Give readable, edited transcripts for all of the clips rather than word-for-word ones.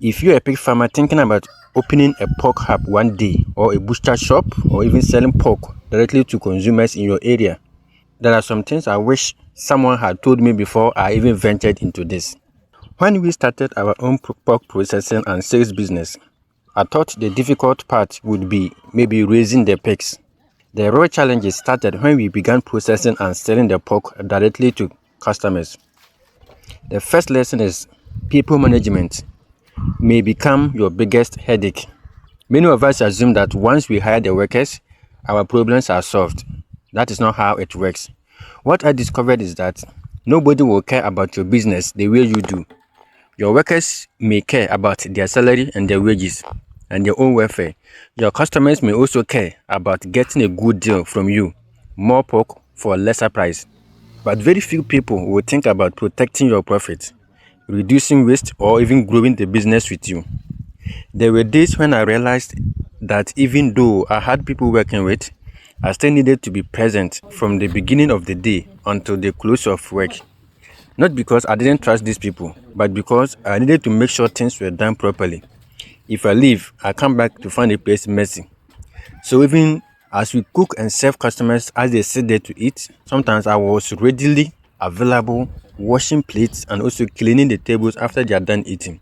If you're a pig farmer thinking about opening a pork hub one day, or a butcher shop, or even selling pork directly to consumers in your area, there are some things I wish someone had told me before I even ventured into this. When we started our own pork processing and sales business, I thought the difficult part would be maybe raising the pigs. The real challenges started when we began processing and selling the pork directly to customers. The first lesson is people management may become your biggest headache. Many of us assume that once we hire the workers, our problems are solved. That is not how it works. What I discovered is that nobody will care about your business the way you do. Your workers may care about their salary and their wages and their own welfare. Your customers may also care about getting a good deal from you, more pork for a lesser price. But very few people will think about protecting your profit, reducing waste, or even growing the business with you. There were days when I realized that even though I had people working with, I still needed to be present from the beginning of the day until the close of work. Not because I didn't trust these people, but because I needed to make sure things were done properly. If I leave, I come back to find the place messy. So even as we cook and serve customers as they sit there to eat, sometimes I was readily available, washing plates and also cleaning the tables after they are done eating.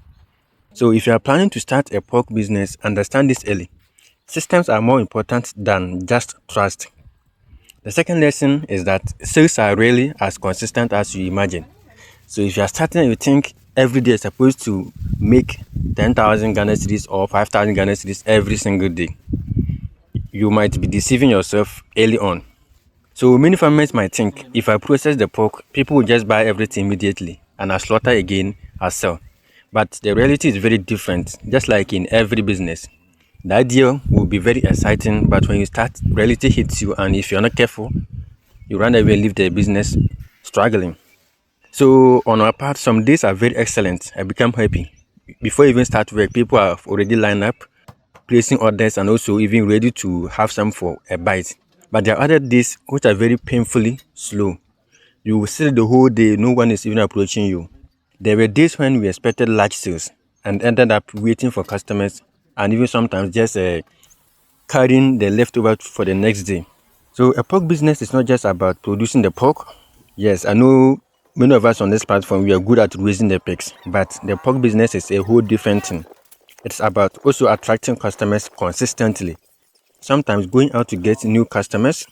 So if you are planning to start a pork business, understand this early. Systems are more important than just trust. The second lesson is that sales are rarely as consistent as you imagine. So if you are starting and you think every day is supposed to make 10,000 Ghana cedis or 5,000 Ghana cedis every single day, you might be deceiving yourself early on. So many farmers might think, if I process the pork, people will just buy everything immediately and I slaughter again, I sell. But the reality is very different, just like in every business. The idea will be very exciting, but when you start, reality hits you, and if you're not careful, you run away and leave the business struggling. So on our part, some days are very excellent. I become happy. Before you even start work, people have already lined up, placing orders, and also even ready to have some for a bite. But there are other days which are very painfully slow. You will sit the whole day, no one is even approaching you. There were days when we expected large sales and ended up waiting for customers and even sometimes just carrying the leftover for the next day. So a pork business is not just about producing the pork. Yes, I know many of us on this platform, we are good at raising the pigs, but the pork business is a whole different thing. It's about also attracting customers consistently. Sometimes going out to get new customers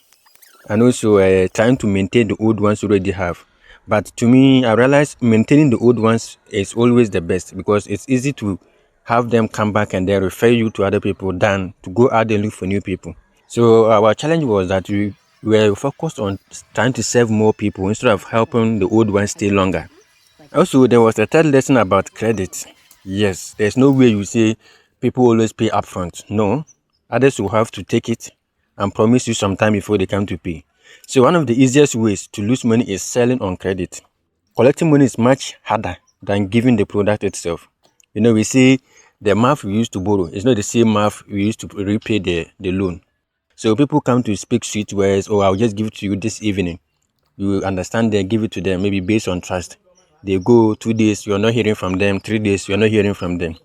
and also trying to maintain the old ones you already have. But to me, I realize maintaining the old ones is always the best because it's easy to have them come back and then refer you to other people than to go out and look for new people. So our challenge was that we were focused on trying to serve more people instead of helping the old ones stay longer. Also, there was a third lesson about credit. Yes, there's no way you say people always pay upfront. No, others will have to take it and promise you some time before they come to pay. So one of the easiest ways to lose money is selling on credit. Collecting money is much harder than giving the product itself. You know, we say the math we used to borrow is not the same math we used to repay the loan. So people come to speak sweet words, oh, I'll just give it to you this evening. You understand, they give it to them, maybe based on trust. They go 2 days, you're not hearing from them. 3 days, you're not hearing from them.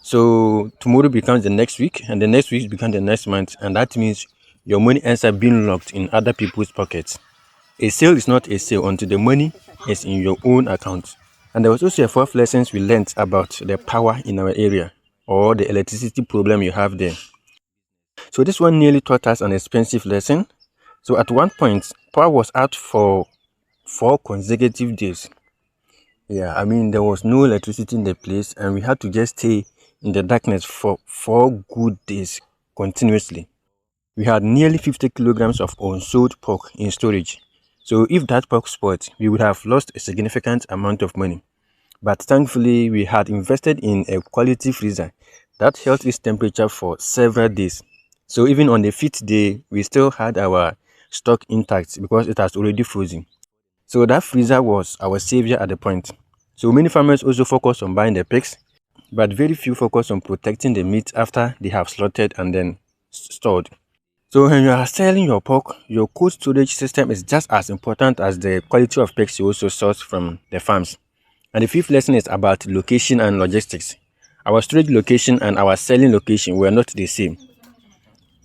So tomorrow becomes the next week, and the next week becomes the next month, and that means your money ends up being locked in other people's pockets. A sale is not a sale until the money is in your own account. And there was also a fourth lesson we learned about the power in our area, or the electricity problem you have there. So this one nearly taught us an expensive lesson. So at one point, power was out for 4 consecutive days. Yeah, I mean, there was no electricity in the place and we had to just stay in the darkness for 4 good days continuously. We had nearly 50 kilograms of unsold pork in storage. So if that pork spoiled, we would have lost a significant amount of money. But thankfully, we had invested in a quality freezer that held its temperature for several days. So even on the 5th day, we still had our stock intact because it has already frozen. So that freezer was our savior at the point. So many farmers also focus on buying the pigs, but very few focus on protecting the meat after they have slaughtered and then stored. So when you are selling your pork, your cold storage system is just as important as the quality of pigs you also source from the farms. And the fifth lesson is about location and logistics. Our storage location and our selling location were not the same.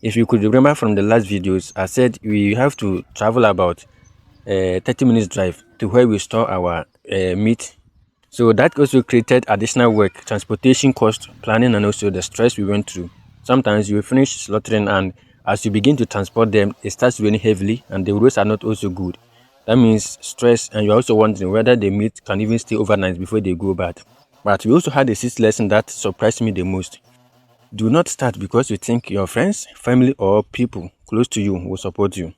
If you could remember from the last videos, I said we have to travel about 30 minutes drive to where we store our meat. So that also created additional work, transportation cost, planning, and also the stress we went through. Sometimes you finish slaughtering, and as you begin to transport them, it starts raining heavily and the roads are not also good. That means stress, and you're also wondering whether the meat can even stay overnight before they go bad. But we also had a sixth lesson that surprised me the most. Do not start because you think your friends, family, or people close to you will support you.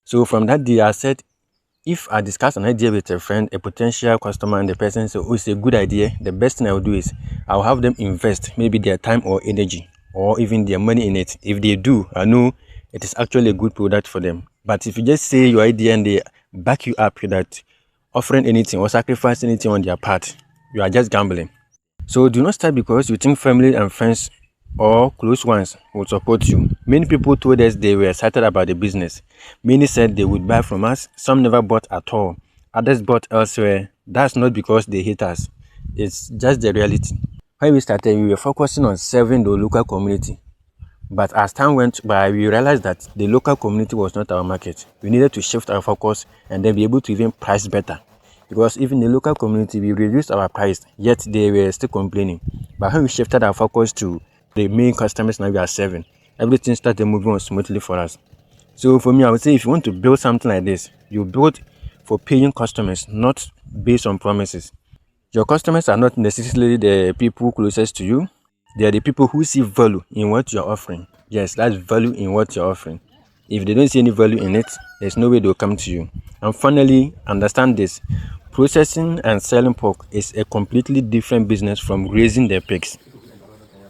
So from that day, I said, if I discuss an idea with a friend, a potential customer, and the person says, oh, it's a good idea, the best thing I will do is I'll have them invest maybe their time or energy or even their money in it. If they do, I know it is actually a good product for them. But if you just say your idea and they back you up without offering anything or sacrificing anything on their part, you are just gambling. So do not start because you think family and friends or close ones will support you. Many people told us they were excited about the business. Many said they would buy from us. Some never bought at all. Others bought elsewhere. That's not because they hate us. It's just the reality. When we started, we were focusing on serving the local community. But as time went by, we realized that the local community was not our market. We needed to shift our focus and then be able to even price better. Because even the local community, we reduced our price, yet they were still complaining. But when we shifted our focus to the main customers now we are serving, everything started moving on smoothly for us. So for me, I would say if you want to build something like this, you build for paying customers, not based on promises. Your customers are not necessarily the people closest to you. They are the people who see value in what you're offering. Yes, that's value in what you're offering. If they don't see any value in it, there's no way they'll come to you. And finally, understand this. Processing and selling pork is a completely different business from raising the pigs.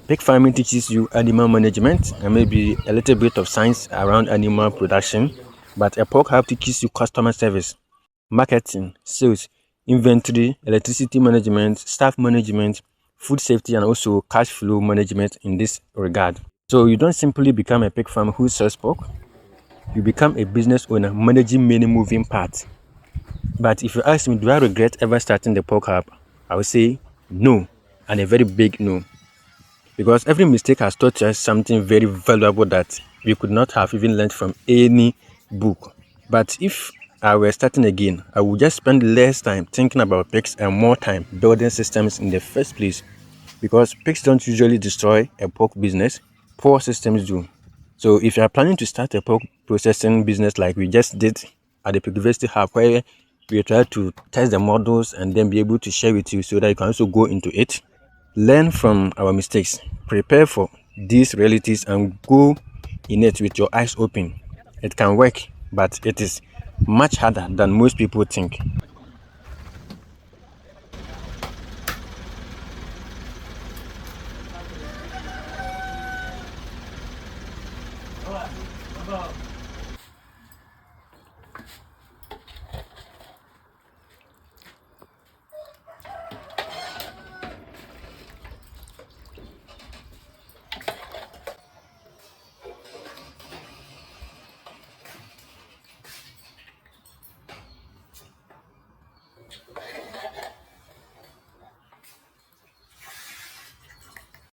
Pig farming teaches you animal management and maybe a little bit of science around animal production, but a pork hub teaches you customer service, marketing, sales, inventory, electricity management, staff management, food safety, and also cash flow management in this regard. So you don't simply become a pig farmer who sells pork, you become a business owner managing many moving parts. But if you ask me, do I regret ever starting the pork hub? I would say no, and a very big no. Because every mistake has taught us something very valuable that we could not have even learned from any book. But if I were starting again, I would just spend less time thinking about pigs and more time building systems in the first place. Because pigs don't usually destroy a pork business, poor systems do. So if you are planning to start a pork processing business like we just did at the Pigversity Hub, where we try to test the models and then be able to share with you so that you can also go into it, learn from our mistakes, prepare for these realities, and go in it with your eyes open. It can work, but it is much harder than most people think.